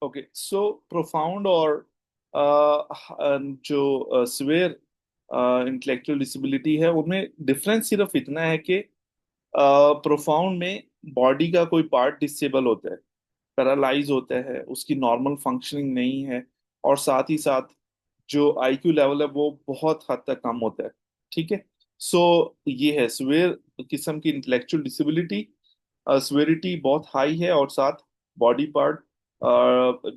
Okay, सो profound और जो severe intellectual disability है उनमें डिफरेंस सिर्फ इतना है कि प्रोफाउंड में बॉडी का कोई पार्ट डिसेबल होता है, पैरालाइज होता है, उसकी नॉर्मल फंक्शनिंग नहीं है, और साथ ही साथ जो आईक्यू लेवल है वो बहुत हद तक कम होता है। ठीक है, सो ये है सिवियर किस्म की इंटेलेक्चुअल डिसेबिलिटी। सिवियरिटी बहुत हाई है और साथ बॉडी पार्ट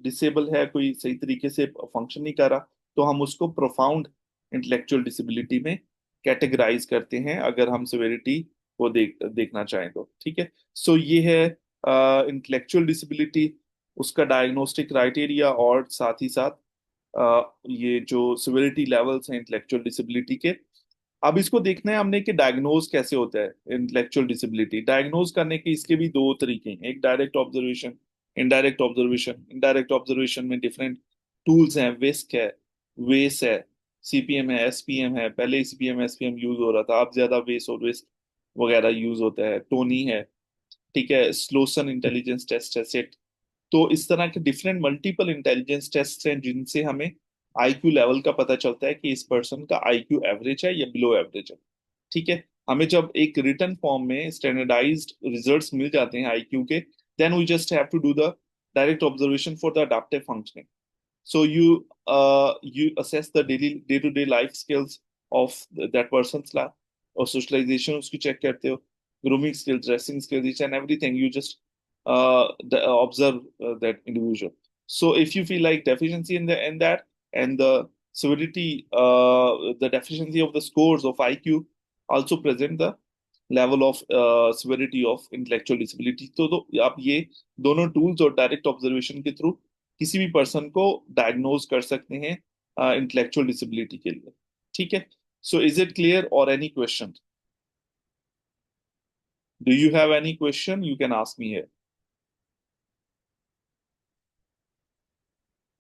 डिसेबल है, कोई सही तरीके से फंक्शन नहीं कर रहा, तो हम उसको प्रोफाउंड इंटेलेक्चुअल डिसेबिलिटी में कैटेगराइज करते हैं, अगर हम सिवियरिटी को देखना चाहें तो। ठीक है, सो ये है इंटेलेक्चुअल डिसेबिलिटी, उसका डायग्नोस्टिक क्राइटेरिया, और साथ ही साथ ये जो सिवियरिटी लेवल्स हैं इंटेलेक्चुअल डिसेबिलिटी के। अब इसको देखना है हमने कि डायग्नोज कैसे होता है इंटेलेक्चुअल डिसेबिलिटी। डायग्नोज करने के इसके भी दो तरीके हैं, एक direct observation, indirect observation. Indirect observation में डिफरेंट टूल्स हैं, विस्क है, वेस है, सीपीएम है, एसपीएम है। पहले सीपीएम एसपीएम यूज हो रहा था, अब ज्यादा वेस और विस्क वगैरह यूज होता है, टोनी है। ठीक है, स्लोसन इंटेलिजेंस टेस्ट है, सेट। तो इस तरह के डिफरेंट मल्टीपल इंटेलिजेंस टेस्ट हैं जिनसे हमें आईक्यू लेवल का पता चलता है कि इस पर्सन का आईक्यू एवरेज है या बिलो एवरेज है। ठीक है, हमें जब एक रिटर्न फॉर्म में स्टैंडर्डाइज्ड रिजल्ट्स मिल जाते हैं आईक्यू के, then we just have to do the direct observation for the adaptive functioning. So you assess the day to day life skills of that person's life, और socialization उसकी check करते हो, grooming skills, dressing skills, each and everything you just observe that individual. So if you feel like deficiency in that, and the severity, the deficiency of the scores of IQ also present the level of severity of intellectual disability, तो आप ये दोनों tools और direct observation के through किसी भी person को diagnose कर सकते हैं इंटेलेक्चुअल डिसेबिलिटी के लिए। ठीक है, सो इज इट क्लियर और any question? Do you have any question? You can ask me here.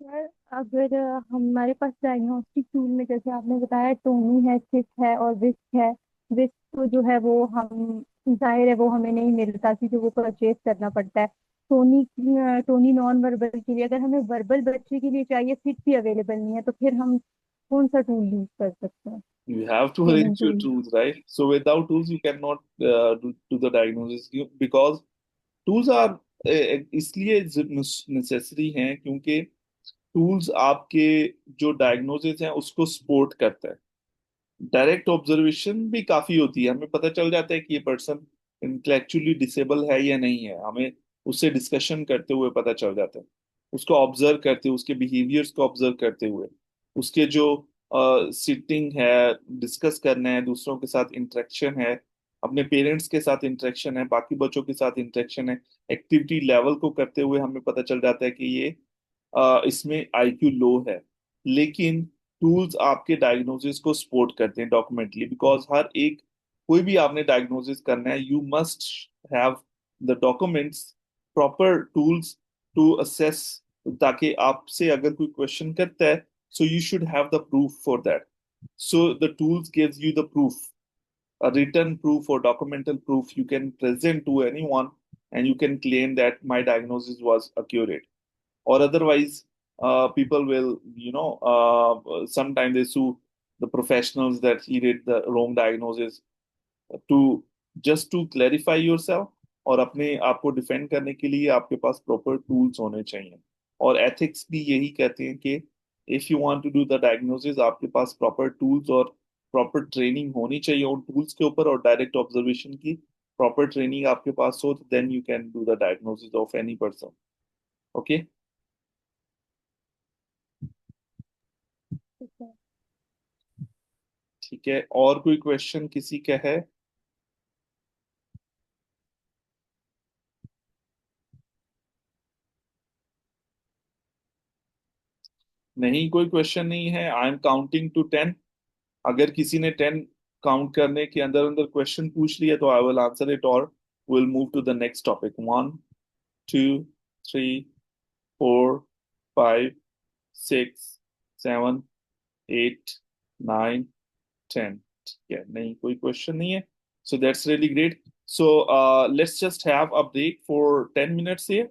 Sir, अगर हमारे पास डायग्नोस्टिक टूल में जैसे आपने बताया टोनी है, सिक है और विस्क है। विस्क तो जो है वो हम जाहिर है वो हमें नहीं मिलता क्योंकि वो परचेज करना पड़ता है। टोनी टोनी नॉन वर्बल के लिए, अगर हमें वर्बल बच्चे के लिए चाहिए, फिट भी अवेलेबल नहीं है, तो फिर हम कौन सा टूल यूज कर सकते हैं? You have to training arrange your tool. tools, right? So without tools, you cannot do the diagnosis, because tools are इसलिए नेसेसरी हैं क्योंकि टूल्स आपके जो डायग्नोसिस हैं उसको सपोर्ट करता है। डायरेक्ट ऑब्जर्वेशन भी काफी होती है, हमें पता चल जाता है कि ये पर्सन इंटेलेक्चुअली डिसेबल है या नहीं है, हमें उससे डिस्कशन करते हुए पता चल जाता है, उसको ऑब्जर्व करते हुए, उसके बिहेवियर्स को ऑब्जर्व करते हुए, उसके जो सिटिंग है, डिस्कस करना है, दूसरों के साथ इंटरेक्शन है, अपने पेरेंट्स के साथ इंटरेक्शन है, बाकी बच्चों के साथ इंटरेक्शन है, एक्टिविटी लेवल को करते हुए हमें पता चल जाता है कि ये इसमें आईक्यू लो है। लेकिन टूल्स आपके डायग्नोसिस को सपोर्ट करते हैं डॉक्यूमेंटली, बिकॉज हर एक कोई भी आपने डायग्नोसिस करना है, you must have the documents, proper tools to assess, ताकि आपसे अगर कोई क्वेश्चन करता है, so you should have the proof for that. So the tools gives you the proof, a written proof or documental proof you can present to anyone, and you can claim that my diagnosis was accurate. Or otherwise, people will, sometimes they sue the professionals that he did the wrong diagnosis, to just to clarify yourself। और अपने आप को defend करने के लिए आपके पास proper tools होने चाहिए। और एथिक्स भी यही कहते हैं कि if you want to do the diagnosis, आपके पास प्रॉपर टूल्स और प्रॉपर ट्रेनिंग होनी चाहिए उन टूल्स के ऊपर, और डायरेक्ट ऑब्जर्वेशन की प्रॉपर ट्रेनिंग आपके पास हो, then you can do the diagnosis of any person. Okay, ठीक है। ठीक है, और कोई क्वेश्चन किसी का है? नहीं, कोई क्वेश्चन नहीं है। I am counting to 10। अगर किसी ने 10 काउंट करने के अंदर अंदर क्वेश्चन पूछ लिया तो आई विल आंसर इट, और will move to the next topic. 1, 2, 3, 4, 5, 6, 7, 8, 9, 10। ठीक है, नहीं कोई क्वेश्चन नहीं है, so that's really great. So let's just have a break for 10 minutes here।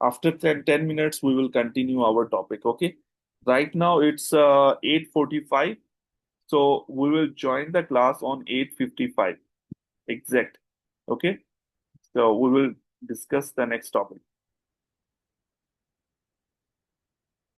After 10 minutes, we will continue our topic. Okay. Right now it's 8:45. So we will join the class on 8:55 exact. Okay. So we will discuss the next topic.